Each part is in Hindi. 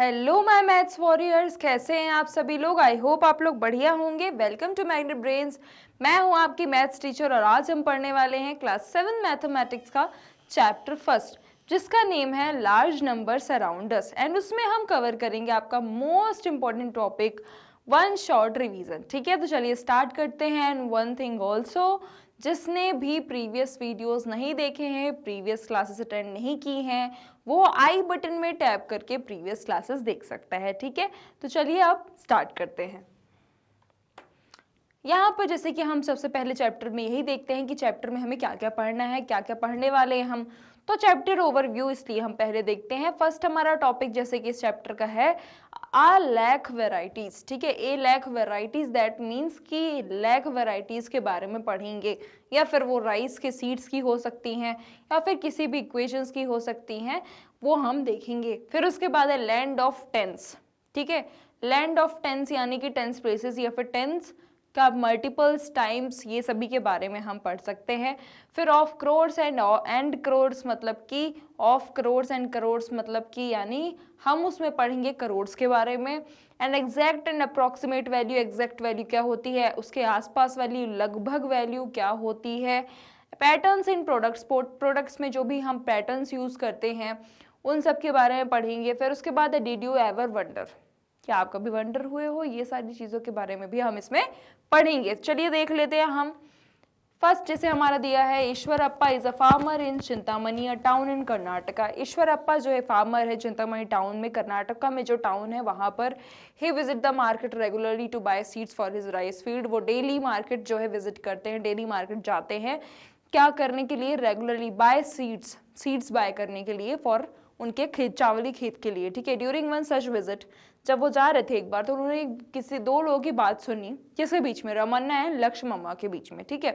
हेलो माय मैथ्स वॉरियर्स, कैसे हैं आप सभी लोग। आई होप आप लोग बढ़िया होंगे। Welcome to magnet brains. मैं हूं आपकी मैथ्स टीचर और आज हम पढ़ने वाले हैं क्लास 7 मैथमेटिक्स का चैप्टर फर्स्ट, जिसका नेम है large numbers around us. And उसमें हम कवर करेंगे आपका most important topic one short revision. ठीक है, तो चलिए स्टार्ट करते हैं। एंड वन थिंग ऑल्सो, जिसने भी प्रीवियस वीडियोस नहीं देखे हैं, प्रीवियस क्लासेस अटेंड नहीं की हैं, वो आई बटन में टैप करके प्रीवियस क्लासेस देख सकता है। ठीक है, तो चलिए अब स्टार्ट करते हैं। यहाँ पर जैसे कि हम सबसे पहले चैप्टर में यही देखते हैं कि चैप्टर में हमें क्या क्या पढ़ना है, क्या क्या पढ़ने वाले हैं हम। तो चैप्टर ओवरव्यू इसलिए हम पहले देखते हैं। फर्स्ट हमारा टॉपिक जैसे कि इस चैप्टर का है आ लैक वेराइटीज। ठीक है, a lakh varieties, that means कि लैक वेराइटीज के बारे में पढ़ेंगे, या फिर वो राइस के सीड्स की हो सकती हैं या फिर किसी भी इक्वेशंस की हो सकती हैं, वो हम देखेंगे। फिर उसके बाद है लैंड ऑफ टेंस। ठीक है, लैंड ऑफ टेंस यानी कि टेंस प्लेसेस या फिर टेंस का मल्टीपल्स टाइम्स, ये सभी के बारे में हम पढ़ सकते हैं। फिर ऑफ करोर्स एंड करोर्स, मतलब कि ऑफ करोर्स एंड करोर्स मतलब कि यानी हम उसमें पढ़ेंगे करोर्स के बारे में। And exact and approximate value, exact value क्या होती है, उसके आसपास वैल्यू लगभग वैल्यू क्या होती है। पैटर्न्स इन प्रोडक्ट्स, प्रोडक्ट्स में जो भी हम पैटर्न्स यूज करते हैं उन सब के बारे में पढ़ेंगे। फिर उसके बाद डिड यू एवर वंडर, क्या आप कभी वंडर हुए हो, ये सारी चीजों के बारे में भी हम इसमें पढ़ेंगे। चलिए देख लेते हैं हम। फर्स्ट जैसे हमारा दिया है, Eshwarappa is a farmer in Chintamani, a town in Karnataka. Eshwarappa जो है फार्मर है चिंतामणि टाउन में, कर्नाटका में जो टाउन है वहां पर। He visit the market regularly to buy seeds for his rice field. वो डेली मार्केट जो है विजिट करते हैं, डेली मार्केट जाते हैं, क्या करने के लिए, regularly buy seeds, seeds buy करने के लिए, फॉर उनके खेत, चावली खेत के लिए। ठीक है, ड्यूरिंग वन सच विजिट, जब वो जा रहे थे एक बार, तो उन्होंने किसी दो लोगों की बात सुनी, किसके बीच में, रमन्ना एंड लक्ष्मम्मा के बीच में। ठीक है,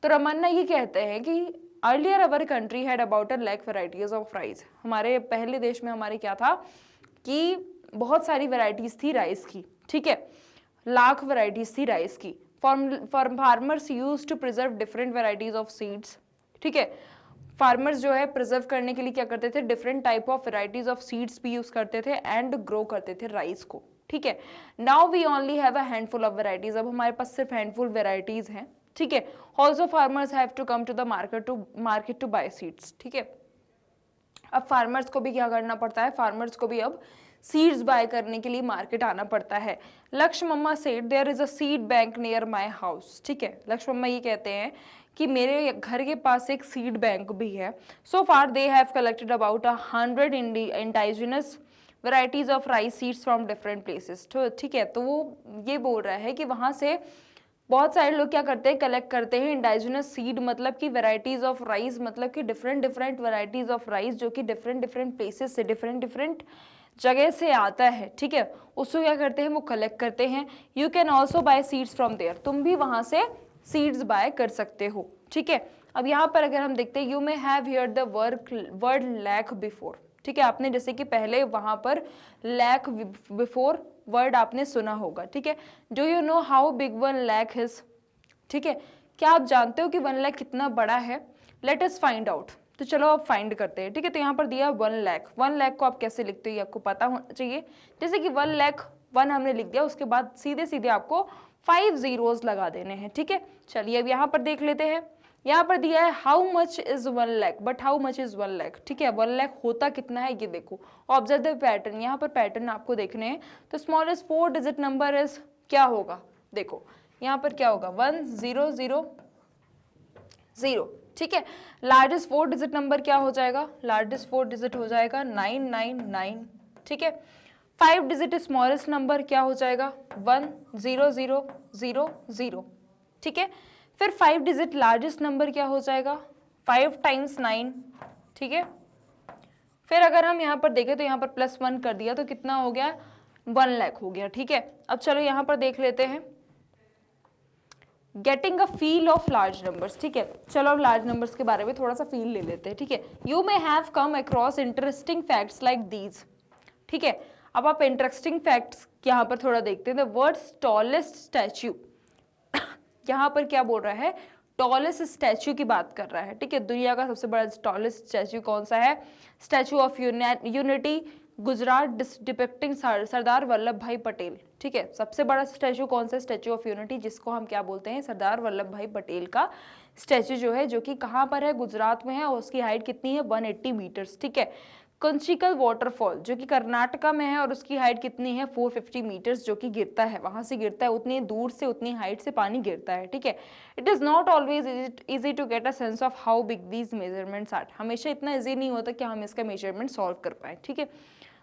तो रमन्ना ये कहते हैं कि earlier our country had about a lakh varieties of rice. हमारे पहले देश में हमारे क्या था कि बहुत सारी वेराइटीज थी राइस की। ठीक है, लाख वेराइटीज थी राइस की। Farmers used to preserve different varieties of seeds. ठीक है, फार्मर्स जो है प्रिजर्व करने के लिए क्या करते थे, different type of varieties of seeds भी यूज करते थे एंड ग्रो करते थे राइस को। ठीक है, now we only have a handful of varieties, अब हमारे पास सिर्फ हैंडफुल वेराइटीज हैं। ठीक है, also farmers have to come to the market to buy seeds. ठीक है, अब फार्मर्स को भी क्या करना पड़ता है, फार्मर्स को भी अब सीड्स बाय करने के लिए मार्केट आना पड़ता है। Lakshmamma said there is a seed bank near my house. ठीक है, लक्ष्मम्मा ये कहते हैं कि मेरे घर के पास एक सीड बैंक भी है। So far they have collected about 100 indigenous varieties of rice seeds from different places. तो ठीक है, तो वो ये बोल रहा है कि वहां से बहुत सारे लोग क्या करते हैं, कलेक्ट करते हैं इंडाइजिनस सीड, मतलब कि वेराइटीज ऑफ राइस, मतलब कि different different varieties of rice जो कि डिफरेंट डिफरेंट प्लेसेस से, डिफरेंट डिफरेंट जगह से आता है। ठीक है, उसको क्या करते हैं, वो कलेक्ट करते हैं। You can also buy seeds from there, तुम भी वहां से सीड्स बाय कर सकते हो। ठीक है, अब यहाँ पर अगर हम देखते हैं, you may have heard the word lakh before. ठीक है, आपने जैसे कि पहले वहां पर लैक बिफोर वर्ड आपने सुना होगा। ठीक है, do you know how big 1 lakh is. ठीक है, क्या आप जानते हो कि 1 लाख कितना बड़ा है। लेट अस फाइंड आउट, तो चलो अब फाइंड करते हैं। ठीक है, तो यहाँ पर दिया 1 लाख। 1 लाख को आप कैसे लिखते हो ये आपको पता होना चाहिए। जैसे कि 1 लाख 1 हमने लिख दिया, उसके बाद सीधे सीधे आपको 5 zeros लगा देने हैं। ठीक है, चलिए अब यहाँ पर देख लेते हैं। यहाँ पर दिया है how much is 1 lakh, but how much is 1 lakh. ठीक है, 1 लाख होता कितना है ये देखो, ऑब्जर्व द पैटर्न। यहाँ पर पैटर्न आपको देखने हैं, तो स्मॉलेस्ट 4 डिजिट नंबर इज क्या होगा, देखो यहाँ पर क्या होगा, 1 0 0 0। ठीक है, लार्जेस्ट 4 डिजिट नंबर क्या हो जाएगा, लार्जेस्ट 4 डिजिट हो जाएगा 999। ठीक है, 5 डिजिट स्मॉलेस्ट नंबर क्या हो जाएगा, 1 0 0 0 0। ठीक है, फिर 5 डिजिट लार्जेस्ट नंबर क्या हो जाएगा, 5 टाइम्स 9। ठीक है, फिर अगर हम यहाँ पर देखें तो यहाँ पर +1 कर दिया तो कितना हो गया, 1 लाख हो गया। ठीक है, अब चलो यहाँ पर देख लेते हैं, getting a feel of large numbers. ठीक है, चलो अब लार्ज नंबर्स के बारे में थोड़ा सा फील ले लेते हैं। ठीक है, you may have come across interesting facts like these. ठीक है, अब आप इंटरेस्टिंग फैक्ट्स यहाँ पर थोड़ा देखते हैं। द वर्ड्स टॉलेस्ट स्टैच्यू, यहाँ पर क्या बोल रहा है, टॉलेस्ट स्टैच्यू की बात कर रहा है। ठीक है, दुनिया का सबसे बड़ा टॉलेस्ट स्टैच्यू कौन सा है, statue of unity Gujarat depicting Sardar Vallabhbhai Patel. ठीक है, सबसे बड़ा स्टैचू कौन सा? स्टैचू ऑफ यूनिटी, जिसको हम क्या बोलते हैं? सरदार वल्लभ भाई पटेल का स्टैचू जो है, जो कि कहाँ पर है? गुजरात में है, और उसकी हाइट कितनी है? 180 मीटर्स। ठीक है, कंचिकल वाटरफॉल जो कि कर्नाटका में है, और उसकी हाइट कितनी है? 450 मीटर्स, जो कि गिरता है, वहां से गिरता है, उतनी दूर से उतनी हाइट से पानी गिरता है। ठीक है, it is not always easy to get a sense of how big these measurements are. हमेशा इतना इजी नहीं होता कि हम इसका मेजरमेंट सॉल्व कर पाए। ठीक है,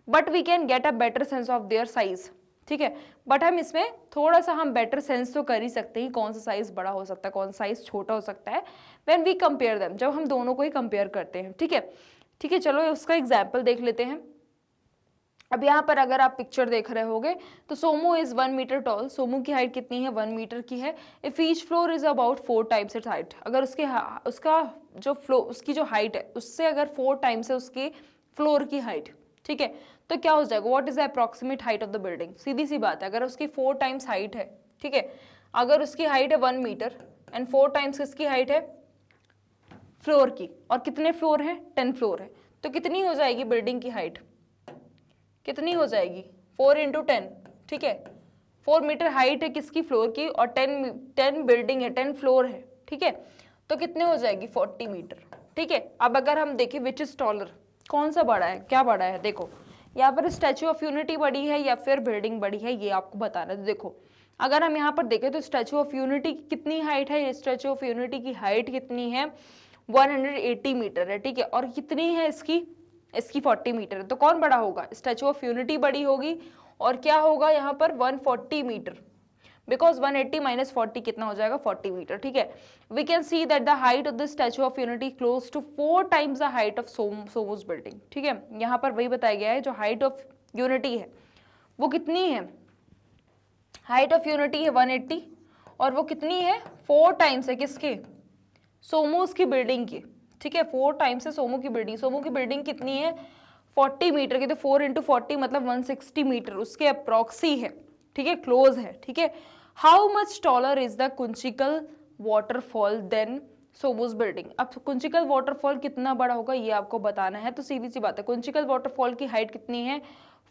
but we can get a better sense of their size. ठीक है, बट हम इसमें थोड़ा सा हम बेटर सेंस तो कर ही सकते हैं, कौन सा साइज बड़ा हो सकता है, कौन सा साइज छोटा हो सकता है, व्हेन वी कंपेयर देम, जब हम दोनों को ही कंपेयर करते हैं। ठीक है, ठीक है, चलो उसका एग्जाम्पल देख लेते हैं। अब यहाँ पर अगर आप पिक्चर देख रहे होगे तो सोमो इज 1 मीटर टॉल। सोमो की हाइट कितनी है? 1 मीटर की है। If each floor is about 4 times it's height, अगर उसकी जो हाइट है उससे अगर 4 टाइम्स है उसकी फ्लोर की हाइट, ठीक है, तो क्या हो जाएगा? What is the approximate height of the building? सीधी सी बात है, अगर उसकी 4 टाइम्स हाइट है, ठीक है, अगर उसकी हाइट है 1 मीटर एंड 4 टाइम्स इसकी हाइट है फ्लोर की, और कितने फ्लोर है? 10 फ्लोर है, तो कितनी हो जाएगी बिल्डिंग की हाइट? कितनी हो जाएगी? 4 इंटू 10। ठीक है, 4 मीटर हाइट है किसकी? फ्लोर की, और 10 बिल्डिंग है, 10 फ्लोर है। ठीक है, तो कितने हो जाएगी? 40 मीटर। ठीक है, अब अगर हम देखें विच इज टॉलर, कौन सा बड़ा है, क्या बड़ा है? देखो यहाँ पर स्टैचू ऑफ यूनिटी बड़ी है या फिर बिल्डिंग बड़ी है, ये आपको बताना है। देखो अगर हम यहाँ पर देखें तो स्टैचू ऑफ यूनिटी की कितनी हाइट है? स्टैचू ऑफ यूनिटी की हाइट कितनी है? 180 मीटर है। ठीक है, और कितनी है इसकी? 40 मीटर है, तो कौन बड़ा होगा? स्टैचू ऑफ यूनिटी बड़ी होगी, और क्या होगा यहाँ पर? 140 मीटर, बिकॉज 180 माइनस 40 कितना हो जाएगा? 40 मीटर। ठीक है, we can see that the height of the statue of unity close to 4 times the height of Somos building. ठीक है, यहाँ पर वही बताया गया है, जो हाइट ऑफ यूनिटी है वो कितनी है? हाइट ऑफ यूनिटी है 180, और वो कितनी है? 4 टाइम्स है किसके? सोमोस की बिल्डिंग की। ठीक है, 4 टाइम्स है सोमो की बिल्डिंग। सोमो की बिल्डिंग कितनी है? 40 मीटर की, तो 4 इंटू 40 मतलब 160 मीटर उसके अप्रॉक्सी है। ठीक है, क्लोज है। ठीक है, how much taller is the Kunchikal waterfall than Somos building? अब कुंचिकल वाटरफॉल कितना बड़ा होगा ये आपको बताना है, तो सीधी सी बात है, कुंचिकल वाटरफॉल की हाइट कितनी है?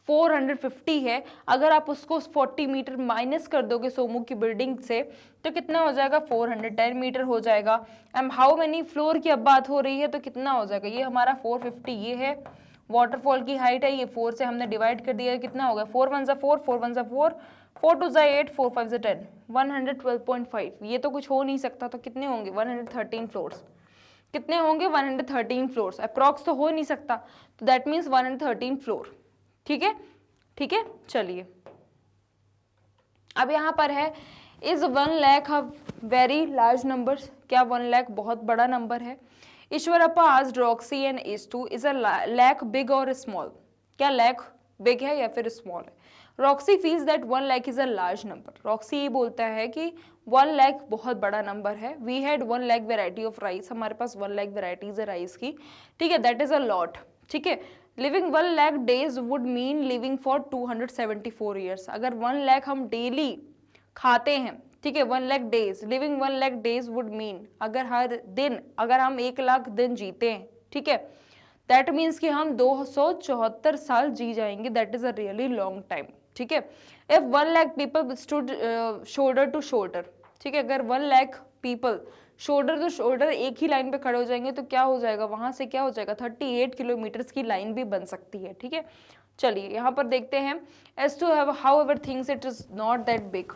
450 है। अगर आप उसको 40 मीटर माइनस कर दोगे सोमो की बिल्डिंग से, तो कितना हो जाएगा? 410 मीटर हो जाएगा। एंड हाउ मेनी फ्लोर की अब बात हो रही है, तो कितना हो जाएगा? ये हमारा 450 ये है, वाटरफॉल की हाइट है, ये 4 से हमने डिवाइड कर दिया, कितना होगा? 4 1 जा 4, 4 1 जा 4, 4 2 जा 8, 4 5 जा 10, 112.5। ये तो कुछ हो नहीं सकता, तो कितने होंगे? 113 फ्लोर्स। कितने होंगे? 113 फ्लोर्स। अप्रॉक्स तो हो नहीं सकता, तो दैट मीन्स 113 फ्लोर। ठीक है, ठीक है, चलिए अब यहाँ पर है, is 1 lakh a very large number? क्या 1 लाख बहुत बड़ा नंबर है? Eshwarappa asked Roxy and S2, is a lakh big और स्मॉल? क्या लाख बिग है या फिर स्मॉल है? Roxy feels that 1 lakh is a large number. Roxy ये बोलता है कि 1 लाख बहुत बड़ा नंबर है। We had 1 lakh variety of rice, हमारे पास 1 लाख वेराइटीज है राइस की। ठीक है, दैट इज अ लॉट। ठीक है, living 1 lakh days would mean living for 274 years. अगर 1 लाख हम डेली खाते हैं, ठीक है, 1 lakh days, living 1 lakh days would mean, अगर हर दिन अगर हम 1 लाख दिन जीते हैं, ठीक है, दैट मीन्स कि हम 274 साल जी जाएंगे। That is a really long time. ठीक है, if 1 lakh people stood shoulder to shoulder, ठीक है, अगर 1 lakh people shoulder to shoulder एक ही लाइन पे खड़े हो जाएंगे, तो क्या हो जाएगा? वहां से क्या हो जाएगा? 38 किलोमीटर्स की लाइन भी बन सकती है। ठीक है, चलिए यहाँ पर देखते हैं, as to have however things it is not that big.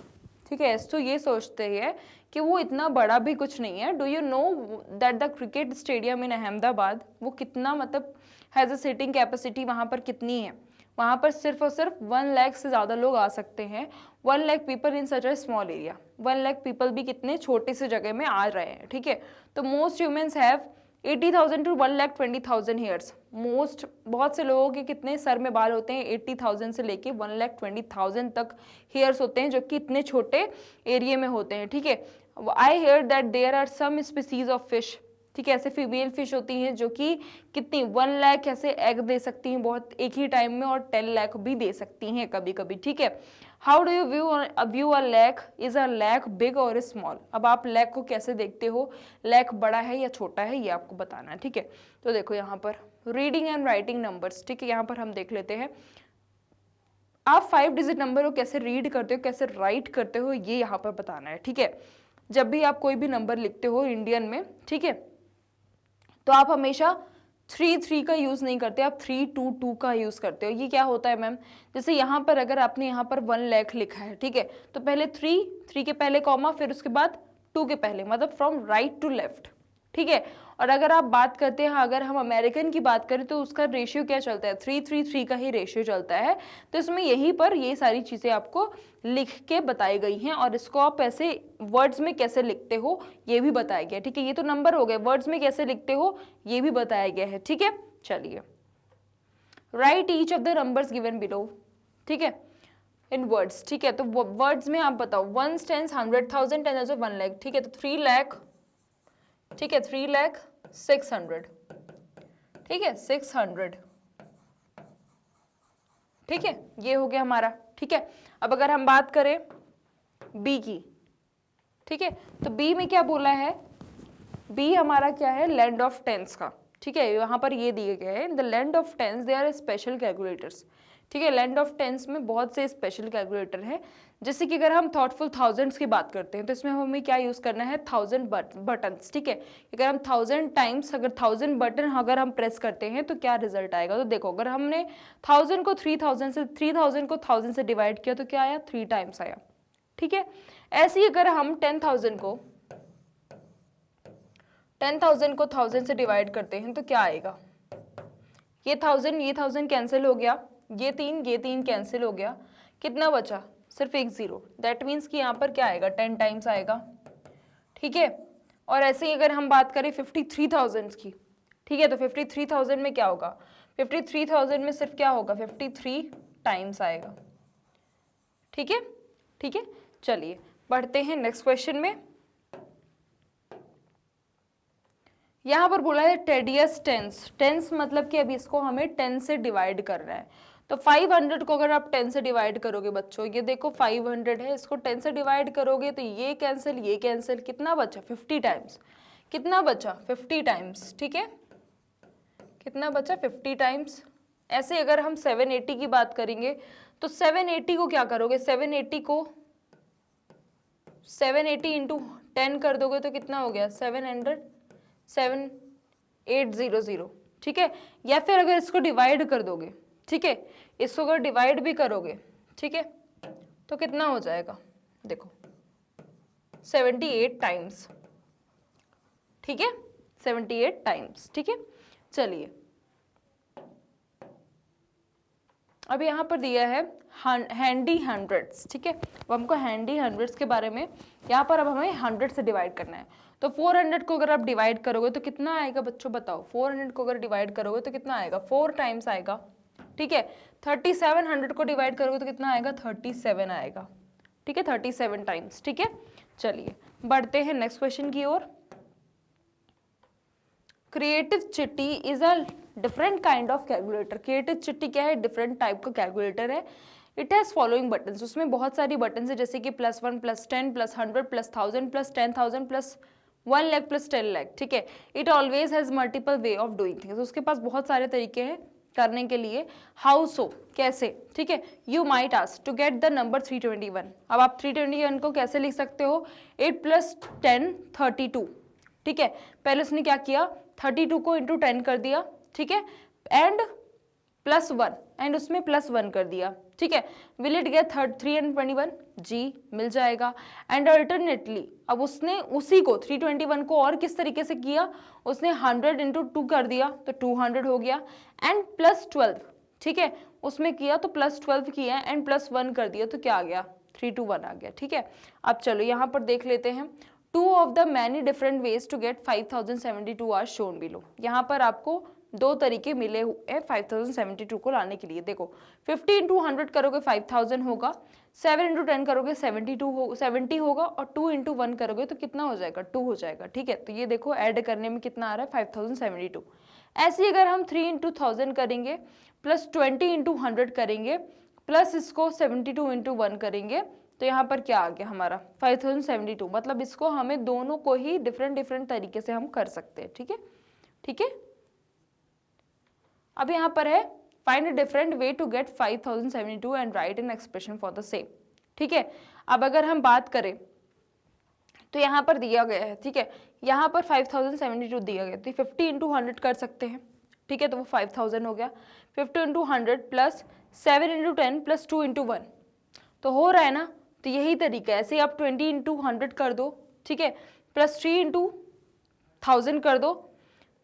ठीक है, एस तो ये सोचते हैं कि वो इतना बड़ा भी कुछ नहीं है। Do you know that the cricket stadium इन अहमदाबाद, वो कितना मतलब हैज अ सीटिंग कैपेसिटी वहाँ पर कितनी है? वहाँ पर सिर्फ और सिर्फ 1 लाख से ज़्यादा लोग आ सकते हैं। 1 lakh people in such a small area. 1 lakh people भी कितने छोटे से जगह में आ रहे हैं। ठीक है, तो most humans have 80,000 to 1,20,000 hairs. Most बहुत से लोगों के कितने सर में बाल होते हैं? 80,000 से लेके 1,20,000 तक हेयर्स होते हैं, जो कि इतने छोटे एरिया में होते हैं। ठीक है, I hear that there are some species of fish. ठीक है, ऐसे फीमेल फिश होती हैं जो कि कितनी 1 लाख ऐसे एग दे सकती हैं बहुत एक ही टाइम में, और 10 लाख भी दे सकती हैं कभी कभी। ठीक है, how do you view a lakh? Is a lakh big और स्मॉल? अब आप लैक को कैसे देखते हो? लैक बड़ा है या छोटा है, ये आपको बताना है। ठीक है, तो देखो यहाँ पर रीडिंग एंड राइटिंग नंबर्स, ठीक है। यहाँ पर हम देख लेते हैं आप 5 डिजिट नंबर को कैसे रीड करते हो, कैसे राइट करते हो, ये यहाँ पर बताना है, ठीक है। जब भी आप कोई भी नंबर लिखते हो इंडियन में, ठीक है, तो आप हमेशा 3 का यूज नहीं करते, आप 3 2 का यूज करते हो। ये क्या होता है मैम, जैसे यहाँ पर अगर आपने यहाँ पर 1 लाख लिखा है, ठीक है, तो पहले 3 के पहले कॉमा, फिर उसके बाद 2 के पहले, मतलब फ्रॉम राइट टू लेफ्ट, ठीक है। और अगर आप बात करते हैं, अगर हम अमेरिकन की बात करें तो उसका रेशियो क्या चलता है, 3 का ही रेशियो चलता है। तो इसमें यहीं पर ये सारी चीजें आपको लिख के बताई गई हैं, और इसको आप ऐसे वर्ड्स में कैसे लिखते हो ये भी बताया गया है, ठीक है। ये तो नंबर हो गए, वर्ड्स में कैसे लिखते हो ये भी बताया गया है, ठीक है। चलिए, right each of the numbers given below, ठीक है, इन वर्ड्स, ठीक है। तो वर्ड्स में आप बताओ 1 10 100 1000 10 1 लाख, ठीक है। तो 3 लाख, ठीक है, 3 लाख 600, ठीक है, 600, ठीक है, ये हो गया हमारा, ठीक है। अब अगर हम बात करें बी की, ठीक है, तो बी में क्या बोला है, बी हमारा क्या है, लैंड ऑफ टेंस का, ठीक है। यहाँ पर ये दिए गए हैं, the land of tens they are special calculators, ठीक है। लैंड ऑफ टेंस में बहुत से स्पेशल कैलकुलेटर हैं, जैसे कि अगर हम थॉटफुल थाउजेंड्स की बात करते हैं तो इसमें हमें क्या यूज करना है, 1000 बटन्स, ठीक है। अगर हम 1000 टाइम्स, अगर 1000 बटन अगर हम प्रेस करते हैं तो क्या रिजल्ट आएगा, तो देखो अगर हमने 1000 को 3000 से, 3000 को 1000 से डिवाइड किया तो क्या आया, 3 टाइम्स आया, ठीक है। ऐसे ही अगर हम 10,000 को 1000 से डिवाइड करते हैं तो क्या आएगा, ये 1000 कैंसिल हो गया, ये 3 कैंसिल हो गया, कितना बचा, सिर्फ एक 0, दैट मीन्स कि यहाँ पर क्या आएगा, 10 टाइम्स आएगा, ठीक है। और ऐसे ही अगर हम बात करें 53,000 की, ठीक है, तो 53,000 में क्या होगा, 53,000 में सिर्फ क्या होगा, 53 टाइम्स आएगा, ठीक है, ठीक है। चलिए बढ़ते हैं नेक्स्ट क्वेश्चन में। यहाँ पर बोला है टेडियस टेंस, टेंस मतलब कि अभी इसको हमें 10 से डिवाइड करना है। तो 500 को अगर आप 10 से डिवाइड करोगे बच्चों, ये देखो 500 है, इसको 10 से डिवाइड करोगे तो ये कैंसिल, कितना बचा, 50 टाइम्स, कितना बचा, 50 टाइम्स, ठीक है, कितना बचा, 50 टाइम्स। ऐसे अगर हम 780 की बात करेंगे तो 780 को क्या करोगे, 780 इंटू 10 कर दोगे तो कितना हो गया, 7800, ठीक है। या फिर अगर इसको डिवाइड कर दोगे, ठीक है, इसको अगर डिवाइड भी करोगे, ठीक है, तो कितना हो जाएगा, देखो 78 टाइम्स, ठीक है, 78 टाइम्स, ठीक है। चलिए अब यहाँ पर दिया है हैंडी हंड्रेड्स, ठीक है। अब हमको हैंडी हंड्रेड्स के बारे में यहाँ पर अब हमें 100 से डिवाइड करना है। तो 400 को अगर आप डिवाइड करोगे तो कितना आएगा बच्चों, बताओ, 400 को अगर डिवाइड करोगे तो कितना आएगा, 4 टाइम्स आएगा, ठीक है। 3700 को डिवाइड करोगे तो कितना आएगा, 37 आएगा, ठीक है, 37 टाइम्स, ठीक है। चलिए बढ़ते हैं नेक्स्ट क्वेश्चन की ओर। क्रिएटिव चिट्टी is a different kind of calculator. Creative चिट्टी क्या है, डिफरेंट टाइप का कैलकुलेटर है। इट हैज फॉलोइंग बटन्स, उसमें बहुत सारी बटन्स है, जैसे कि +1 +10 +100 +1000 +10,000 +1 लाख +10 लाख, ठीक है। It always has multiple way of doing things, उसके पास बहुत सारे तरीके हैं करने के लिए। हाउ सो, कैसे, ठीक है। You might ask to get the number 321। अब आप 321 को कैसे लिख सकते हो, 8 + 10 32, ठीक है। पहले उसने क्या किया, 32 को इंटू 10 कर दिया, ठीक है, एंड +1 एंड उसमें +1 कर दिया, ठीक है। विल इट गेट 321, जी मिल जाएगा। एंड अल्टरनेटली अब उसने उसी को 321 को और किस तरीके से किया, उसने 100 इंटू 2 कर दिया तो 200 हो गया, एंड +12, ठीक है, उसमें किया तो +12 किया एंड +1 कर दिया तो क्या आ गया, 321 आ गया, ठीक है। अब चलो यहाँ पर देख लेते हैं, 2 of the many different ways to get 5072 are shown below. यहाँ पर आपको 2 तरीके मिले हुए 5072 को लाने के लिए। देखो 50 इंटू 100 करोगे 5000 होगा, 7 इंटू 10 करोगे 70 होगा, और 2 इंटू 1 करोगे तो कितना हो जाएगा, 2 हो जाएगा, ठीक है। तो ये देखो ऐड करने में कितना आ रहा है, 5072। ऐसे ही अगर हम 3 इंटू 1000 करेंगे, प्लस 20 इंटू 100 करेंगे, प्लस इसको 72 इंटू 1 करेंगे, तो यहाँ पर क्या आ गया हमारा 5072। मतलब इसको हमें दोनों को ही डिफरेंट तरीके से हम कर सकते हैं, ठीक है, ठीक है। अब यहाँ पर है find a different way to get 5072 and write an expression for the same. ठीक है, अब अगर हम बात करें तो यहाँ पर दिया गया है, ठीक है, यहाँ पर 5072 दिया गया, तो 50 इंटू 100 कर सकते हैं, ठीक है, तो वो 5000 हो गया। 50 into 100 plus 7 into 10 plus 2 into 1, तो हो रहा है ना। तो यही तरीका है, ऐसे आप 20 इंटू 100 कर दो, ठीक है, प्लस 3 इंटू 1000 कर दो,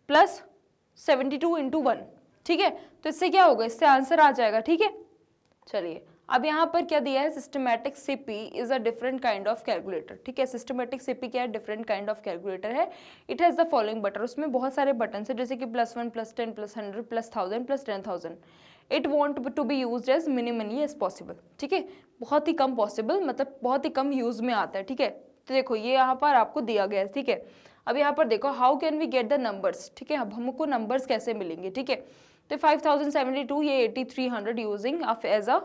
प्लस 72 इंटू 1, ठीक है, तो इससे क्या होगा, इससे आंसर आ जाएगा। ठीक है, चलिए अब यहाँ पर क्या दिया है, systematic CP is a different kind of calculator. ठीक है, सिस्टमैटिक सीपी क्या है, डिफरेंट काइंड ऑफ कैलकुलेटर है। It has the following button, उसमें बहुत सारे बटन है, जैसे कि +1 +10 +100 +1000 +10,000। It want to be use as minimally as possible. ठीक है, बहुत ही कम पॉसिबल, मतलब बहुत ही कम यूज में आता है। ठीक है, तो देखो ये यहाँ पर आपको दिया गया है। ठीक है, अब यहाँ पर देखो how can we get the numbers. ठीक है, अब हमको नंबर्स कैसे मिलेंगे। ठीक है, तो 5072 ये 8300 using as a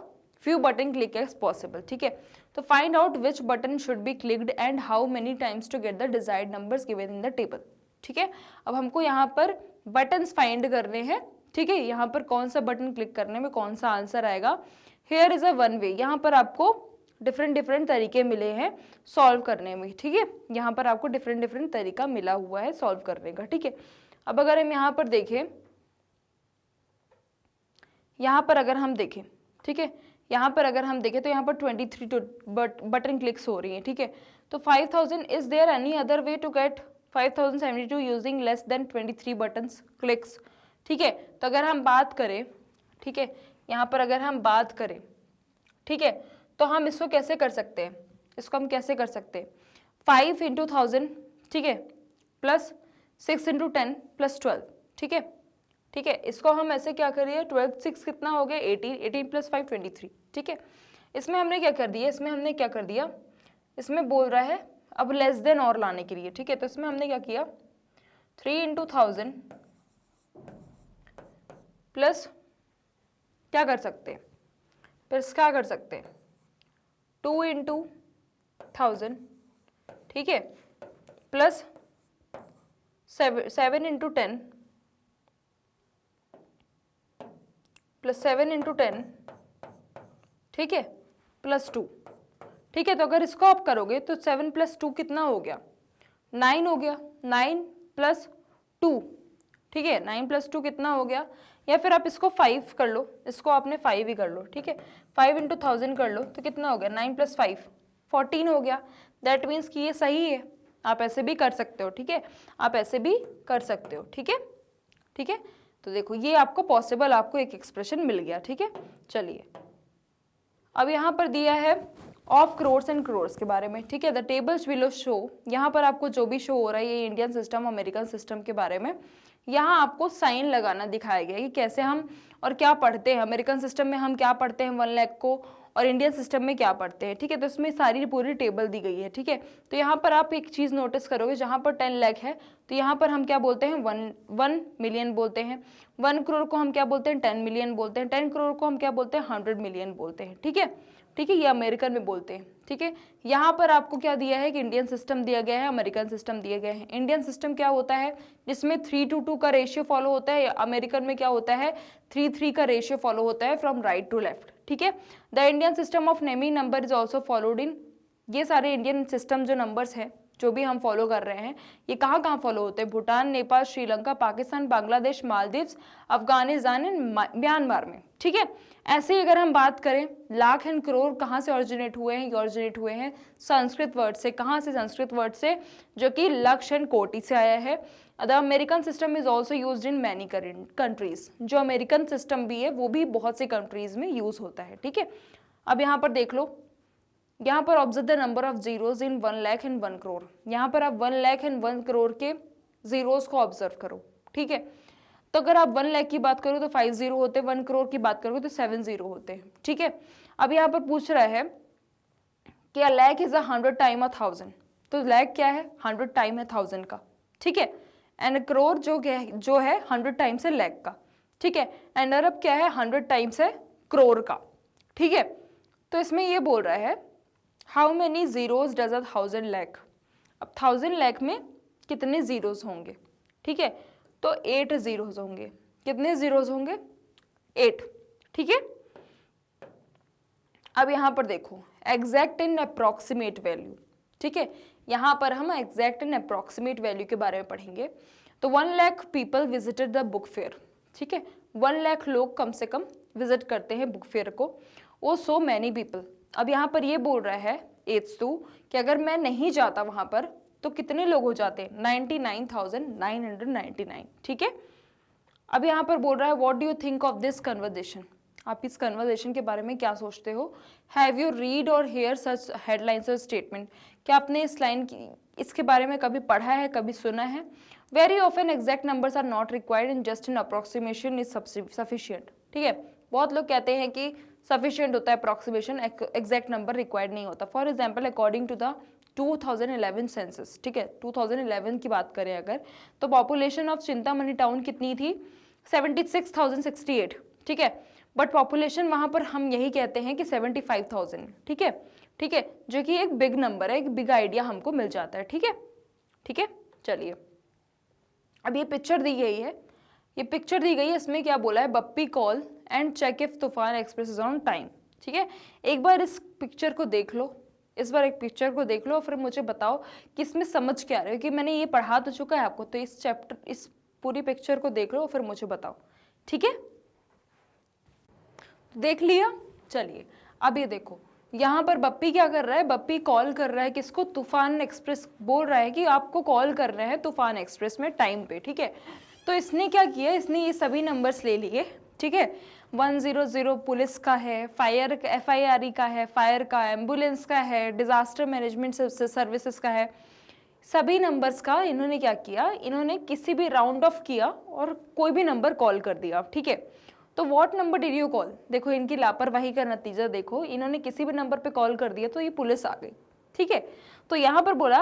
few button click as possible। ठीक है, तो find out which button should be clicked and how many times to get the desired numbers given in the table। ठीक है, अब हमको यहाँ पर बटन्स फाइंड करने हैं। ठीक है, यहाँ पर कौन सा बटन क्लिक करने में कौन सा आंसर आएगा। Here is a one way, यहाँ पर आपको डिफरेंट तरीके मिले हैं सॉल्व करने में। ठीक है, यहाँ पर आपको डिफरेंट तरीका मिला हुआ है सॉल्व करने का। ठीक है, अब अगर हम यहाँ पर देखें, यहाँ पर अगर हम देखें, ठीक है, यहाँ पर अगर हम देखें तो यहाँ पर 23 बटन क्लिक्स हो रही हैं। ठीक है, तो 5000 is there any other way to get 5072 using less than 23 buttons clicks. ठीक है, तो अगर हम बात करें, ठीक है, यहाँ पर अगर हम बात करें, ठीक है, तो हम इसको कैसे कर सकते हैं, इसको हम कैसे कर सकते हैं, 5 इंटू 1000, ठीक है, प्लस 6 इंटू 10 प्लस 12। ठीक है, ठीक है, इसको हम ऐसे क्या करिए, 12 6 कितना हो गया 18, 18 प्लस 5 23। ठीक है, इसमें हमने क्या कर दिया, इसमें हमने क्या कर दिया, इसमें बोल रहा है अब लेस देन और लाने के लिए। ठीक है, तो इसमें हमने क्या किया, 3 इंटू 1000 प्लस क्या कर सकते हैं, प्लस क्या कर सकते हैं, 2 इंटू 1000, ठीक है, प्लस 7 इंटू 10 प्लस 7 इंटू 10, ठीक है, प्लस 2। ठीक है, तो अगर इसको आप करोगे तो 7 प्लस 2 कितना हो गया, 9 हो गया, 9 प्लस 2, ठीक है, 9 प्लस 2 कितना हो गया, या फिर आप इसको 5 कर लो, इसको आपने 5 ही कर लो। ठीक है, 5 इंटू 1000 कर लो तो कितना हो गया, 9 प्लस 5 14 हो गया। दैट मीन्स कि ये सही है, आप ऐसे भी कर सकते हो। ठीक है, आप ऐसे भी कर सकते हो। ठीक है, ठीक है, तो देखो ये आपको पॉसिबल, आपको एक एक्सप्रेशन मिल गया। ठीक है, चलिए अब यहाँ पर दिया है ऑफ क्रोर्स एंड क्रोर्स के बारे में। ठीक है, द टेबल्स बिलो शो, यहाँ पर आपको जो भी शो हो रहा है ये इंडियन सिस्टम अमेरिकन सिस्टम के बारे में, यहाँ आपको साइन लगाना दिखाया गया कि कैसे हम और क्या पढ़ते हैं। अमेरिकन सिस्टम में हम क्या पढ़ते हैं 1 लाख को, और इंडियन सिस्टम में क्या पढ़ते हैं। ठीक है, तो इसमें सारी पूरी टेबल दी गई है। ठीक है, तो यहाँ पर आप एक चीज़ नोटिस करोगे, जहाँ पर 10 लाख है तो यहाँ पर हम क्या बोलते हैं, 1 मिलियन बोलते हैं। 1 करोड़ को हम क्या बोलते हैं, 10 मिलियन बोलते हैं। 10 करोड़ को हम क्या बोलते हैं, 100 मिलियन बोलते हैं। ठीक है, ठीक है, ये अमेरिकन में बोलते हैं। ठीक है, यहाँ पर आपको क्या दिया है कि इंडियन सिस्टम दिया गया है, अमेरिकन सिस्टम दिया गया है। इंडियन सिस्टम क्या होता है, जिसमें 3:2 का रेशियो फॉलो होता है। अमेरिकन में क्या होता है, 3:3 का रेशियो फॉलो होता है फ्रॉम राइट टू लेफ्ट। ठीक है, the Indian system of naming number is also followed in, ये सारे इंडियन सिस्टम जो नंबर्स हैं जो भी हम फॉलो कर रहे हैं, ये कहाँ कहाँ फॉलो होते हैं, भूटान, नेपाल, श्रीलंका, पाकिस्तान, बांग्लादेश, मालदीव्स, अफगानिस्तान एंड म्यांमार में। ठीक है, ऐसे ही अगर हम बात करें लाख एंड करोड़ कहाँ से ऑरिजिनेट हुए हैं, ये ऑरिजिनेट हुए हैं संस्कृत वर्ड से। कहाँ से, संस्कृत वर्ड से, जो कि लक्ष एंड कोटि से आया है। The American system is also use in many countries, जो अमेरिकन सिस्टम भी है वो भी बहुत सी कंट्रीज में यूज होता है। ठीक है, अब यहाँ पर देख लो, यहाँ पर observe the number of zeros in 1 lakh and 1 crore. यहाँ पर आप 1 लाख एंड 1 करोड़ के जीरोज को ऑब्जर्व करो। ठीक है, तो अगर आप 1 लाख की बात करो तो 5 जीरो होते हैं, 1 करोड़ की बात करोगे तो 7 जीरो होते हैं। ठीक है, अब यहाँ पर पूछ रहा है कि अ लाख इज 100 टाइम 1000, तो लाख क्या है, 100 टाइम है 1000 का। ठीक है, एंड करोड़ जो है 100 टाइम्स है लाख का। ठीक है, एंड अरब क्या है, 100 टाइम्स है करोड़ का। ठीक है, तो इसमें ये बोल रहा है how many zeros does 1000 lakh. अब 1000 लाख में कितने जीरोज होंगे, ठीक है, तो 8 जीरोज होंगे। कितने जीरोज होंगे? 8, ठीक है। अब यहाँ पर देखो एग्जैक्ट एंड अप्रॉक्सीमेट वैल्यू, ठीक है, यहाँ पर हम एग्जैक्ट एंड अप्रॉक्सीमेट वैल्यू के बारे में पढ़ेंगे। तो 1 lakh people visited the book fair, ठीक है, 1 लाख लोग कम से कम विजिट करते हैं बुक फेयर को। ओ सो मैनी पीपल, अब यहाँ पर ये बोल रहा है एच2 कि अगर मैं नहीं जाता वहाँ पर तो कितने लोग हो जाते? 99,999, ठीक है। अब यहाँ पर बोल रहा है what do you think of this conversation, आप इस कन्वर्सेशन के बारे में क्या सोचते हो? हैव यू रीड और हेयर सच हेडलाइंस और स्टेटमेंट, क्या आपने इस लाइन की इसके बारे में कभी पढ़ा है, कभी सुना है? Very often exact numbers are not required in just an approximation is sufficient, ठीक है। बहुत लोग कहते हैं कि सफिशिएंट होता है अप्रोक्सीमेशन, एग्जैक्ट नंबर रिक्वायर्ड नहीं होता। For example according to the 2011 census, ठीक है, 2011 की बात करें अगर, तो पॉपुलेशन ऑफ चिंतामणि टाउन कितनी थी? 76,068, ठीक है, बट पॉपुलेशन वहां पर हम यही कहते हैं कि 75,000, ठीक है, ठीक है, जो कि एक बिग नंबर है, एक बिग आइडिया हमको मिल जाता है, ठीक है, ठीक है। चलिए अब ये पिक्चर दी गई है, ये पिक्चर दी गई है, इसमें क्या बोला है? Bappi call and check if Toofan Express is on time, ठीक है। एक बार इस पिक्चर को देख लो, इस बार एक पिक्चर को देख लो और फिर मुझे बताओ कि इसमें समझ क्या रहे हो, कि मैंने ये पढ़ा तो चुका है आपको, तो इस चैप्टर इस पूरी पिक्चर को देख लो और फिर मुझे बताओ, ठीक है। देख लिया? चलिए अब ये देखो, यहाँ पर बप्पी क्या कर रहा है? बप्पी कॉल कर रहा है किसको? तूफान एक्सप्रेस, बोल रहा है कि आपको कॉल कर रहे हैं तूफान एक्सप्रेस में टाइम पे, ठीक है। तो इसने क्या किया? इसने ये सभी नंबर्स ले लिए, ठीक है। 100 पुलिस का है, फायर FIRE का है, फायर का, एम्बुलेंस का है, डिजास्टर मैनेजमेंट सर्विसेज का है, सभी नंबर्स का इन्होंने क्या किया? इन्होंने किसी भी राउंड ऑफ किया और कोई भी नंबर कॉल कर दिया, ठीक है। तो what number did you call? देखो इनकी लापरवाही का नतीजा देखो, इन्होंने किसी भी नंबर पे कॉल कर दिया तो ये पुलिस आ गई, ठीक है। तो यहाँ पर बोला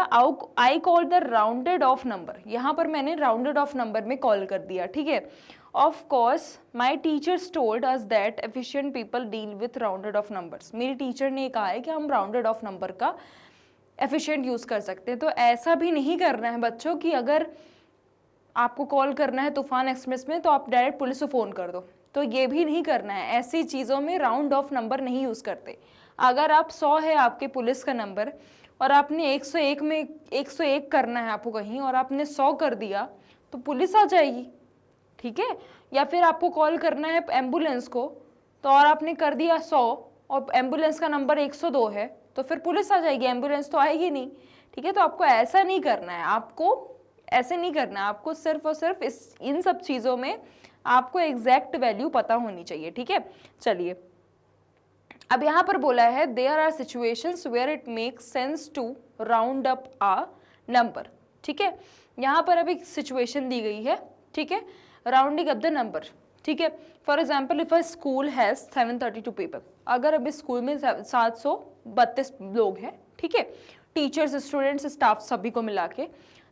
I call the rounded off number, यहाँ पर मैंने राउंडेड ऑफ नंबर में कॉल कर दिया, ठीक है। Of course my teachers told us that efficient people deal with rounded off numbers, मेरी टीचर ने कहा है कि हम राउंडेड ऑफ नंबर का एफिशिएंट यूज कर सकते हैं। तो ऐसा भी नहीं करना है बच्चों कि अगर आपको कॉल करना है तूफान एक्सप्रेस में तो आप डायरेक्ट पुलिस को फ़ोन कर दो, तो ये भी नहीं करना है। ऐसी चीज़ों में राउंड ऑफ नंबर नहीं यूज़ करते। अगर आप 100 है आपके पुलिस का नंबर और आपने 101 में 101 करना है आपको कहीं और आपने 100 कर दिया तो पुलिस आ जाएगी, ठीक है। या फिर आपको कॉल करना है एम्बुलेंस को तो और आपने कर दिया 100 और एम्बुलेंस का नंबर 102 है तो फिर पुलिस आ जाएगी, एम्बुलेंस तो आएगी नहीं, ठीक है। तो आपको ऐसा नहीं करना है, आपको ऐसे नहीं करना है, आपको सिर्फ और सिर्फ इन सब चीज़ों में आपको एग्जैक्ट वैल्यू पता होनी चाहिए, ठीक है। चलिए अब यहाँ पर बोला है there are situations where it makes sense to round up a number, ठीक है। यहाँ पर अभी सिचुएशन दी गई है, ठीक है, राउंडिंग अप द नंबर, ठीक है। For example if a school has 732 people, अगर अभी स्कूल में 732 लोग हैं, ठीक है, टीचर्स, स्टूडेंट्स, स्टाफ सभी को मिला के,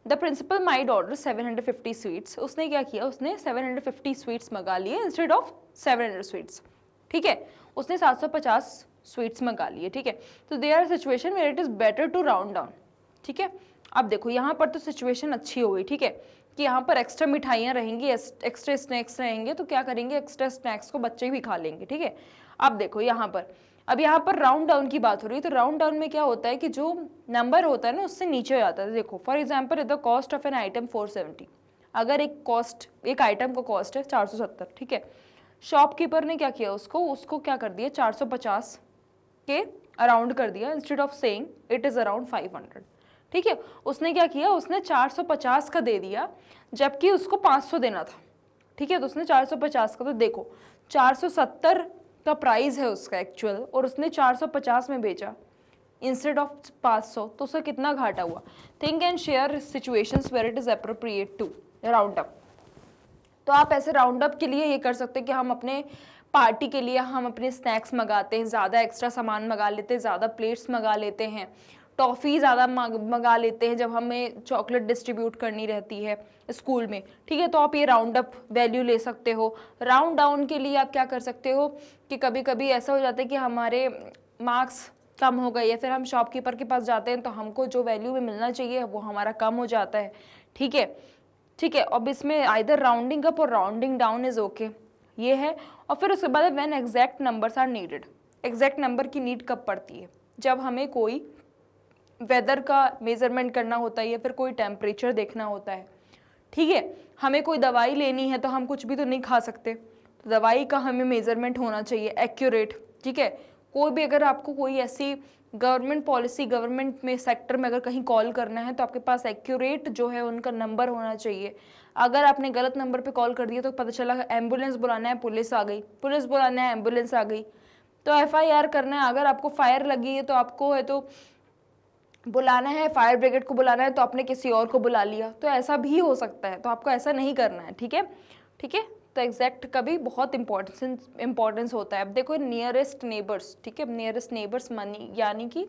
the principal made order 750 sweets, उसने क्या किया? उसने 750 स्वीट्स मंगा लिए इंस्टेड ऑफ 700 स्वीट्स, ठीक है। उसने 750 स्वीट्स मंगा लिए, ठीक है। तो there are situation where it is better to round down, ठीक है। अब देखो यहाँ पर तो सिचुएशन अच्छी हो गई, ठीक है, कि यहाँ पर एक्स्ट्रा मिठाइयाँ रहेंगी, एक्स्ट्रा स्नैक्स रहेंगे, तो क्या करेंगे? एक्स्ट्रा स्नैक्स को बच्चे भी खा लेंगे, ठीक है। अब देखो यहाँ पर, अब यहाँ पर राउंड डाउन की बात हो रही है, तो राउंड डाउन में क्या होता है कि जो नंबर होता है ना उससे नीचे हो जाता है। देखो for example the cost of an item 470, अगर एक आइटम का कॉस्ट है 470, ठीक है। शॉपकीपर ने क्या किया? उसको क्या कर दिया? 450 के अराउंड कर दिया instead of saying it is around 500, ठीक है। उसने क्या किया? उसने 450 का दे दिया जबकि उसको 500 देना था, ठीक है। तो उसने 450 का, तो देखो 470 का प्राइस है उसका एक्चुअल और उसने 450 में बेचा इंस्टेड ऑफ 500, तो उसका कितना घाटा हुआ? Think and share situations where it is appropriate to round up. तो आप ऐसे राउंड अप के लिए ये कर सकते हैं कि हम अपने पार्टी के लिए हम अपने स्नैक्स मंगाते हैं, ज़्यादा एक्स्ट्रा सामान मंगा लेते हैं, ज़्यादा प्लेट्स मंगा लेते हैं, टॉफ़ी ज़्यादा मंगा लेते हैं जब हमें चॉकलेट डिस्ट्रीब्यूट करनी रहती है स्कूल में, ठीक है। तो आप ये राउंड अप वैल्यू ले सकते हो। राउंड डाउन के लिए आप क्या कर सकते हो कि कभी कभी ऐसा हो जाता है कि हमारे मार्क्स कम हो गए या फिर हम शॉपकीपर के पास जाते हैं तो हमको जो वैल्यू में मिलना चाहिए वो हमारा कम हो जाता है, ठीक है। ठीक है। अब इसमें आइदर राउंडिंग अप और राउंडिंग डाउन इज ओके, ये है। और फिर उसके बाद when exact numbers are needed, exact number की नीड कब पड़ती है, जब हमें कोई वेदर का मेजरमेंट करना होता है या फिर कोई टेम्परेचर देखना होता है, ठीक है। हमें कोई दवाई लेनी है तो हम कुछ भी तो नहीं खा सकते, तो दवाई का हमें मेजरमेंट होना चाहिए एक्यूरेट, ठीक है। कोई भी अगर आपको कोई ऐसी गवर्नमेंट पॉलिसी, गवर्नमेंट में सेक्टर में अगर कहीं कॉल करना है तो आपके पास एक्यूरेट जो है उनका नंबर होना चाहिए। अगर आपने गलत नंबर पे कॉल कर दिया तो पता चला एम्बुलेंस बुलाना है पुलिस आ गई, पुलिस बुलाना है एम्बुलेंस आ गई, तो FIR करना है। अगर आपको फायर लगी है तो आपको है तो बुलाना है, फायर ब्रिगेड को बुलाना है तो आपने किसी और को बुला लिया, तो ऐसा भी हो सकता है, तो आपको ऐसा नहीं करना है, ठीक है, ठीक है। तो एग्जैक्ट का भी बहुत इंपॉर्टेंस होता है। अब देखो नियरेस्ट नेबर्स, ठीक है, नियरेस्ट नेबर्स मनी यानी कि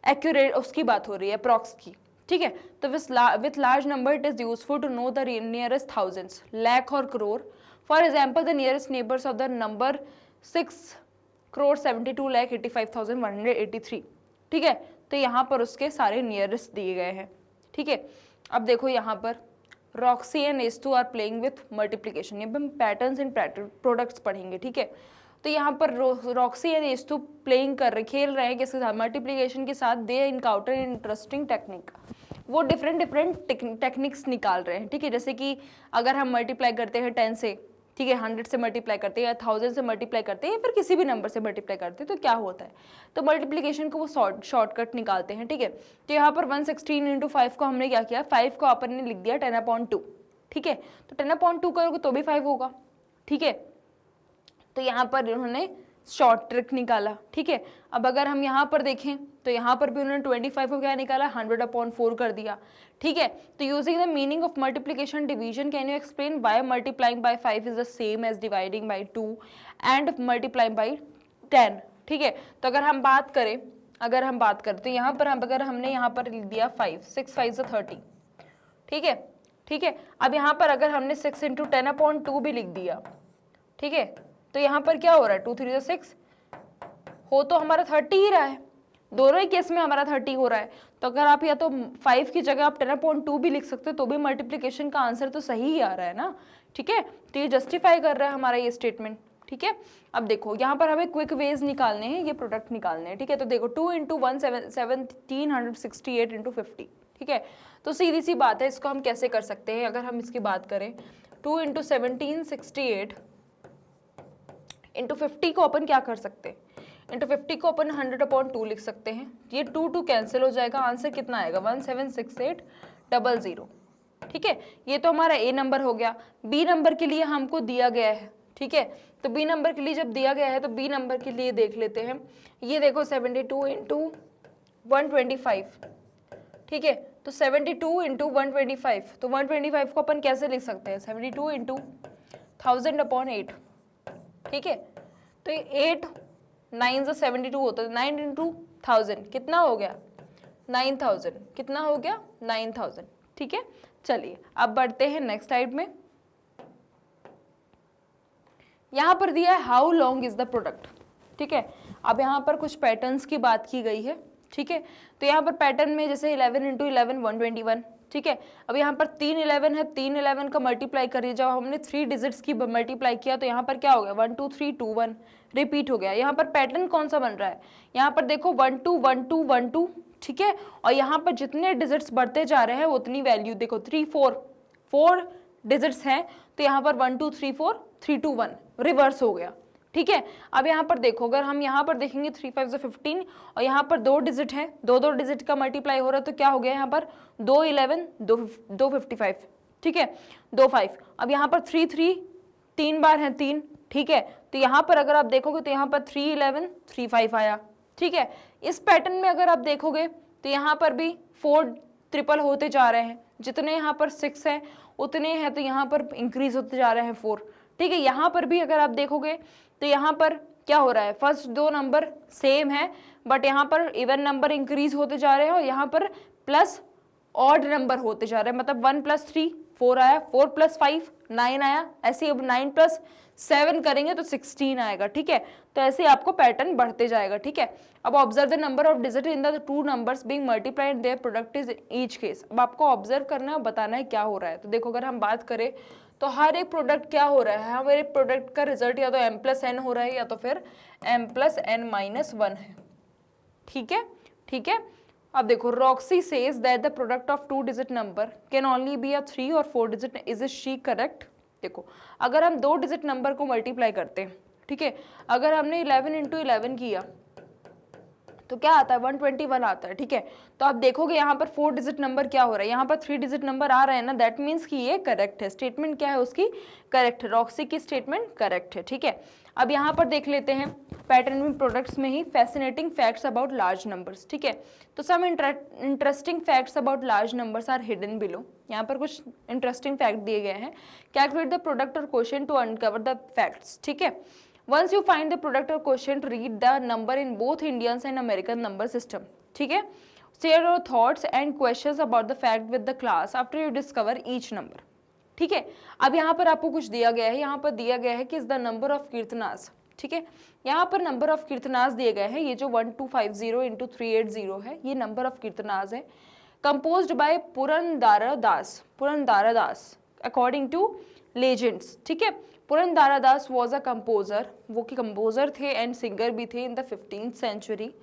एक्यूरेट उसकी बात हो रही है, अप्रॉक्स की, ठीक है। तो with large number it is useful to know the nearest thousands, lakh और crore. For example the nearest neighbours of the number 6,72,85,183, ठीक है। तो यहाँ पर उसके सारे नियरेस्ट दिए गए हैं, ठीक है। अब देखो यहाँ पर Roxy and H2 are playing with multiplication, ये हम पैटर्न्स इन प्रोडक्ट्स पढ़ेंगे, ठीक है। तो यहाँ पर रॉक्सी एंड H2 प्लेइंग कर रहे, खेल रहे हैं किसके साथ, मल्टीप्लीकेशन के साथ। दे इनकाउंटर इंटरेस्टिंग टेक्निक, वो डिफरेंट टेक्निक्स निकाल रहे हैं, ठीक है। जैसे कि अगर हम मल्टीप्लाई करते हैं 10 से, ठीक है, 100 से मल्टीप्लाई करते हैं या 1000 से मल्टीप्लाई करते हैं या फिर किसी भी नंबर से मल्टीप्लाई करते हैं, तो क्या होता है, तो मल्टीप्लिकेशन को वो शॉर्टकट निकालते हैं, ठीक है। तो यहाँ पर 116 × 5 को हमने क्या किया, 5 को अपन ने लिख दिया 10/2, ठीक है। तो 10/2 करोगे तो भी 5 होगा, ठीक है। तो यहाँ पर उन्होंने शॉर्ट ट्रिक निकाला, ठीक है। अब अगर हम यहाँ पर देखें तो यहाँ पर भी उन्होंने 25 को क्या निकाला, 100/4 कर दिया, ठीक है। तो using the meaning of multiplication division can you explain why multiplying by 5 is the same as dividing by 2 and multiplying by 10, ठीक है। तो अगर हम बात करें तो यहाँ पर अगर हमने यहाँ पर लिख दिया 5, 6 5 30, ठीक है, ठीक है। अब यहाँ पर अगर हमने 6 × 10/2 भी लिख दिया, ठीक है, तो यहाँ पर क्या हो रहा है, 2 3 6 हो तो हमारा 30 ही रहा है, दोनों ही केस में हमारा 30 हो रहा है। तो अगर आप या तो 5 की जगह आप 10/2 भी लिख सकते हो तो भी मल्टीप्लिकेशन का आंसर तो सही ही आ रहा है ना, ठीक है। तो ये जस्टिफाई कर रहा है हमारा ये स्टेटमेंट, ठीक है। अब देखो यहाँ पर हमें क्विक वेज निकालने हैं, ये प्रोडक्ट निकालने हैं, ठीक है। तो देखो 2 × 1 1768 × 50, ठीक है। तो सीधी सी बात है, इसको हम कैसे कर सकते हैं, अगर हम इसकी बात करें 2 × 1768 × 50 को अपन क्या कर सकते हैं, इंटू 50 को अपन 100/2 लिख सकते हैं, ये 2 कैंसिल हो जाएगा, आंसर कितना आएगा 176800, ठीक है। ये तो हमारा A नंबर हो गया। B नंबर के लिए हमको दिया गया है, ठीक है। तो B नंबर के लिए जब दिया गया है तो B नंबर के लिए देख लेते हैं, ये देखो 72 × 125, ठीक है। तो 72 × 125, तो 125 को अपन कैसे लिख सकते हैं, 72 × 1000/8, ठीक है। तो 8 9 72 होता है, 9 × 1000 कितना हो गया 9000, कितना हो गया 9000, ठीक है। चलिए अब बढ़ते हैं नेक्स्ट स्लाइड में। यहाँ पर दिया है how long is the product, ठीक है। अब यहाँ पर कुछ पैटर्न्स की बात की गई है, ठीक है। तो यहाँ पर पैटर्न में जैसे 11 × 11 121, ठीक है। अब यहाँ पर 3 11 है, 3 11 का मल्टीप्लाई करिए, जब हमने 3 डिजिट्स की मल्टीप्लाई किया तो यहाँ पर क्या हो गया 1 2 3 2 1 रिपीट हो गया। यहाँ पर पैटर्न कौन सा बन रहा है, यहाँ पर देखो 1 2 1 2 1 2, ठीक है। और यहाँ पर जितने डिजिट्स बढ़ते जा रहे हैं उतनी वैल्यू देखो 3 4 डिजिट्स हैं, तो यहाँ पर 1 2 3 4 3 2 1 रिवर्स हो गया, ठीक है। अब यहाँ पर देखो, अगर हम यहाँ पर देखेंगे 3 5 15 और यहाँ पर 2 डिजिट है, 2 डिजिट का मल्टीप्लाई हो रहा है, तो क्या हो गया यहाँ पर 2 11 2 55, ठीक है, 2 5। अब यहाँ पर 3 3 3 बार है 3, ठीक है। तो यहाँ पर अगर आप देखोगे तो यहाँ पर 3 11 3 5 आया, ठीक है। इस पैटर्न में अगर आप देखोगे तो यहाँ पर भी 4 ट्रिपल होते जा रहे हैं, जितने यहाँ पर 6 है उतने हैं, तो यहाँ पर इंक्रीज होते जा रहे हैं 4, ठीक है। यहाँ पर भी अगर आप देखोगे तो यहाँ पर क्या हो रहा है, फर्स्ट 2 नंबर सेम है बट यहाँ पर इवन नंबर इंक्रीज होते जा रहे हैं और यहाँ पर प्लस ऑड नंबर होते जा रहे हैं, मतलब 1 + 3 4 आया, 4 + 5 9 आया, ऐसे अब 9 + 7 करेंगे तो 16 आएगा, ठीक है। तो ऐसे आपको पैटर्न बढ़ते जाएगा, ठीक है। अब observe the number of digit in the two numbers being multiplied their product is each case. अब आपको ऑब्जर्व करना है, बताना है क्या हो रहा है। तो देखो अगर हम बात करें तो हर एक प्रोडक्ट क्या हो रहा है, हमारे प्रोडक्ट का रिजल्ट या तो m + n हो रहा है या तो फिर m + n - 1 है, ठीक है, ठीक है। अब देखो Roxy says that the product of 2 digit number can only be a 3 और 4 डिजिट, इज शी करेक्ट। देखो अगर हम 2 डिजिट नंबर को मल्टीप्लाई करते हैं, ठीक है, अगर हमने 11 × 11 किया तो क्या आता है, 121 आता है, ठीक है। तो आप देखोगे यहाँ पर 4 डिजिट नंबर क्या हो रहा है, यहाँ पर 3 डिजिट नंबर आ रहे हैं ना, दैट मीन्स कि ये करेक्ट है, स्टेटमेंट क्या है उसकी, करेक्ट है, रॉक्सी की स्टेटमेंट करेक्ट है, ठीक है। अब यहाँ पर देख लेते हैं पैटर्न में प्रोडक्ट्स में ही fascinating facts about large numbers, ठीक है। तो some interesting facts about large numbers are hidden below. यहाँ पर कुछ इंटरेस्टिंग फैक्ट दिए गए हैं, कैलकुलेट द प्रोडक्ट और question to uncover the facts, ठीक है। Once you find the product or quotient, read the number in both Indian and American number system, ठीक है। Share your thoughts and questions about the fact with the class after you discover each number, ठीक है। अब यहाँ पर आपको कुछ दिया गया है, यहाँ पर दिया गया है कि इज द नंबर ऑफ कीर्तनास, ठीक है। यहाँ पर नंबर ऑफ कीर्तनास दिए गए हैं, ये जो 1250 × 380 है, ये नंबर ऑफ कीर्तनास है, composed by Purandara Dasa according to legends, ठीक है। पुरंदारा दास वॉज अ कंपोजर, वो की कंपोजर थे एंड सिंगर भी थे in the 15th century.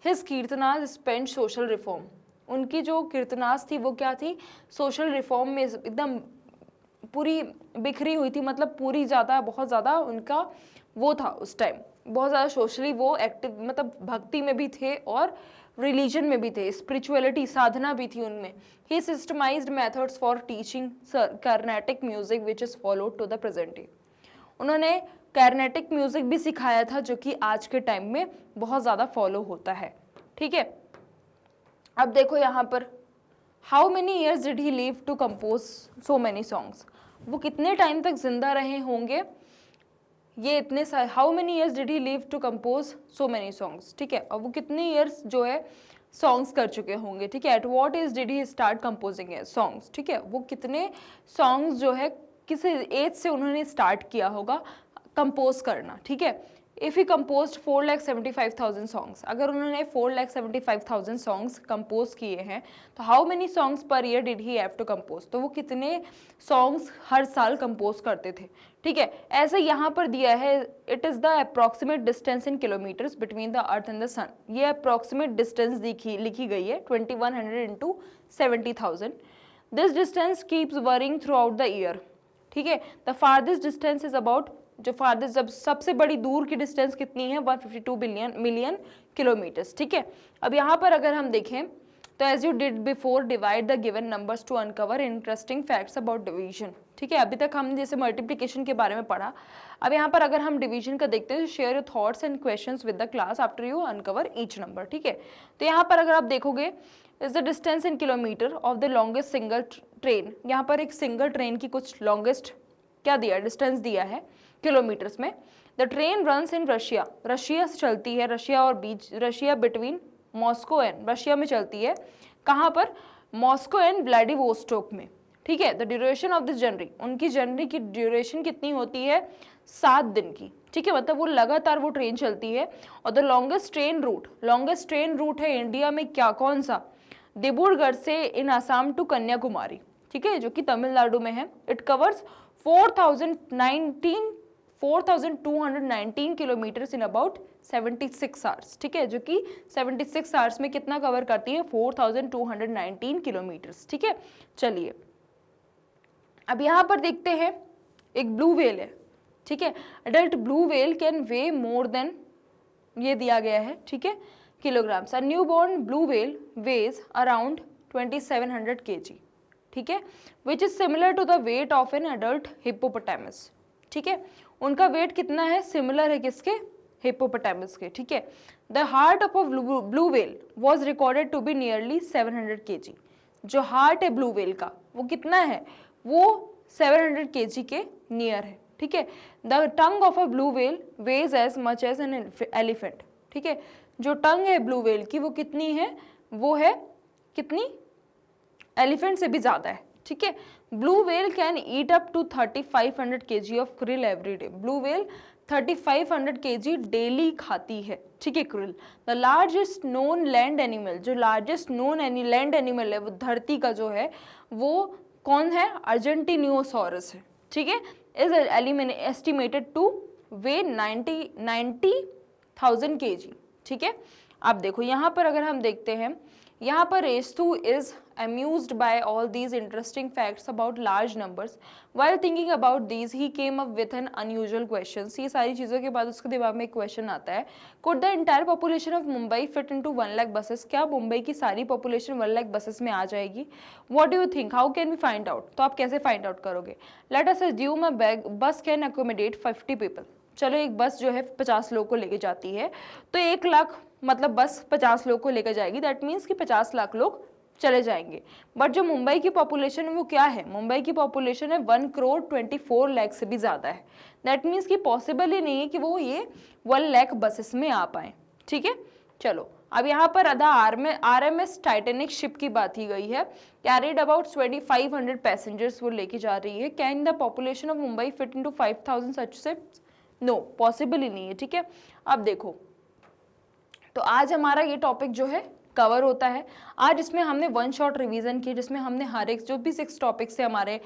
His kirtanas spend social reform, उनकी जो कीर्तनास थी वो क्या थी, सोशल रिफॉर्म में एकदम पूरी बिखरी हुई थी, मतलब पूरी ज़्यादा बहुत ज़्यादा उनका वो था उस टाइम, बहुत ज़्यादा सोशली वो एक्टिव, मतलब भक्ति में भी थे और रिलीजन में भी थे, स्पिरिचुअलिटी साधना भी थी उनमें। He systematized methods for teaching Carnatic music which is followed to the present day. उन्होंने कार्नेटिक म्यूजिक भी सिखाया था जो कि आज के टाइम में बहुत ज़्यादा फॉलो होता है, ठीक है। अब देखो यहाँ पर how many years did he live to compose so many songs, वो कितने टाइम तक जिंदा रहे होंगे, ये इतने how many years did he live to compose so many songs, ठीक है। और वो कितने ईयर्स जो है सॉन्ग्स कर चुके होंगे, ठीक है। At what age did he start composing songs, ठीक है, वो कितने सॉन्ग्स जो है किस एज से उन्होंने स्टार्ट किया होगा कंपोज करना, ठीक है। इफ़ ही कंपोज 4,75,000 सॉन्ग्स, अगर उन्होंने 4,75,000 सॉन्ग्स कंपोज किए हैं तो how many songs per year did he have to compose, तो वो कितने सॉन्ग्स हर साल कंपोज करते थे, ठीक है। ऐसे यहाँ पर दिया है it is the approximate distance in kilometers between the earth and the sun, ये अप्रॉक्सीमेट डिस्टेंस लिखी गई है 2100 × 70,000। This distance keeps varying throughout the year, ठीक है। The farthest distance is about, जो फारदेस्ट जब सबसे बड़ी दूर की डिस्टेंस कितनी है, 152 मिलियन किलोमीटर्स, ठीक है। अब यहाँ पर अगर हम देखें तो as you did before divide the given numbers to uncover interesting facts about division, ठीक है। अभी तक हम जैसे मल्टीप्लिकेशन के बारे में पढ़ा, अब यहाँ पर अगर हम डिवीजन का देखते हैं, share your thoughts and questions with the class after you uncover each number, ठीक है। तो यहाँ पर अगर आप देखोगे is the distance in kilometre of the longest single train, यहाँ पर एक सिंगल ट्रेन की कुछ लॉन्गेस्ट क्या दिया, डिस्टेंस दिया है किलोमीटर्स में। The train runs in Russia, Russia से चलती है, रशिया और बीच, Russia between Moscow and, Russia में चलती है, कहाँ पर, मॉस्को एंड व्लादिवोस्टोक में, ठीक है। The duration of this journey, उनकी जर्नी की ड्यूरेशन कितनी होती है, 7 दिन की, ठीक है, मतलब वो लगातार वो ट्रेन चलती है। और the longest train route, longest train route है इंडिया में क्या, कौन सा, डिब्रूगढ़ से इन आसाम टू कन्याकुमारी, ठीक है, जो कि तमिलनाडु में है। It covers 4,219 kilometres in about 76 hours, ठीक है, जो कि 76 आवर्स में कितना कवर करती है, 4,219 किलोमीटर्स, ठीक है। चलिए अब यहाँ पर देखते हैं, एक ब्लू व्हेल है, ठीक है। Adult blue whale can way more than, ये दिया गया है, ठीक है, kilograms. A newborn blue whale weighs around 2700 kg, ठीक है, which is similar to the weight of an adult hippopotamus, ठीक है। उनका वेट कितना है, सिमिलर है किसके, हिप्पोपोटामस के, ठीक है। The heart of a blue whale was recorded to be nearly 700 kg. जो हार्ट है ब्लू व्हेल का वो कितना है, वो 700 kg के नियर है, ठीक है। The tongue of a blue whale weighs as much as an elephant, ठीक है। जो टंग है ब्लू व्हेल की वो कितनी है, वो है कितनी, एलिफेंट से भी ज़्यादा है, ठीक है। Blue whale can eat up to 3500 kg of krill every day. Blue whale 3500 kg daily खाती है, ठीक है, krill. The largest known land animal, जो लार्जेस्ट नोन लैंड एनिमल है वो धरती का जो है वो कौन है, अर्जेंटिनियोसॉरस है, ठीक है। Is estimated two way 90,000 kg, ठीक है। अब देखो यहाँ पर अगर हम देखते हैं, यहाँ पर रेस्तु is amused by all these interesting facts about large numbers. While thinking about these, he came up with an unusual question. ये सारी चीज़ों के बाद उसके दिमाग में एक क्वेश्चन आता है, Could the entire population of Mumbai fit into 1 lakh buses? क्या मुंबई की सारी पॉपुलेशन 1 लाख बसेस में आ जाएगी? What do you think? How can we find out? तो आप कैसे फाइंड आउट करोगे? Let us assume a bus can accommodate 50 people. चलो एक बस जो है 50 लोग को लेके जाती है, तो 1 लाख मतलब बस 50 लोग को लेकर जाएगी, दैट मीन्स कि 50 लाख लोग चले जाएंगे। बट जो मुंबई की पॉपुलेशन है वो क्या है, मुंबई की पॉपुलेशन है 1,24,00,000 से भी ज़्यादा है। दैट मीन्स कि पॉसिबल ही नहीं है कि वो ये 1 लाख बसेस में आ पाए, ठीक है। चलो अब यहाँ पर RMS टाइटेनिक शिप की बात की गई है, कैरिड अबाउट 2500 पैसेंजर्स वो लेके जा रही है। Can the population of Mumbai fit into 5000 such ships? No, possible ही नहीं है, ठीक है। अब देखो, तो आज हमारा ये टॉपिक जो है कवर होता है। आज इसमें हमने वन शॉट रिवीजन की, जिसमें हमने हर एक जो भी 6 टॉपिक्स से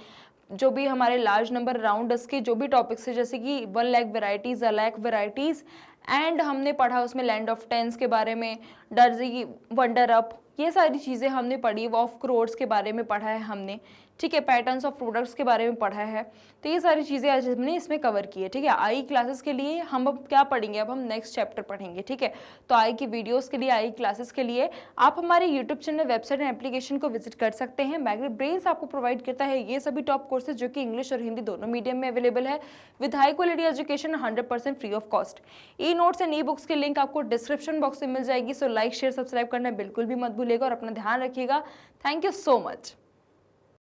जो भी हमारे लार्ज नंबर राउंडर्स के जो भी टॉपिक्स है, जैसे कि 1 lakh varieties, 1 lakh varieties, and हमने पढ़ा उसमें लैंड ऑफ टेंस के बारे में, डर्जी वंडर अप, ये सारी चीज़ें हमने पढ़ी। ऑफ क्रोड्स के बारे में पढ़ा है हमने, ठीक है। पैटर्न्स ऑफ प्रोडक्ट्स के बारे में पढ़ा है। तो ये सारी चीज़ें आज हमने इसमें कवर की है, ठीक है। आई क्लासेस के लिए हम अब क्या पढ़ेंगे, अब हम नेक्स्ट चैप्टर पढ़ेंगे, ठीक है। तो आई की वीडियोस के लिए, आई क्लासेस के लिए आप हमारे YouTube channel, website and application को विजिट कर सकते हैं। मैग्नेट ब्रेन्स आपको प्रोवाइड करता है ये सभी टॉप कोर्सेज जो कि इंग्लिश और हिंदी दोनों मीडियम में अवेलेबल है, with high quality education 100% free of cost. E notes and e books की लिंक आपको डिस्क्रिप्शन बॉक्स में मिल जाएगी। सो लाइक, शेयर, सब्सक्राइब करना बिल्कुल भी मत भूलिएगा और अपना ध्यान रखिएगा। Thank you so much.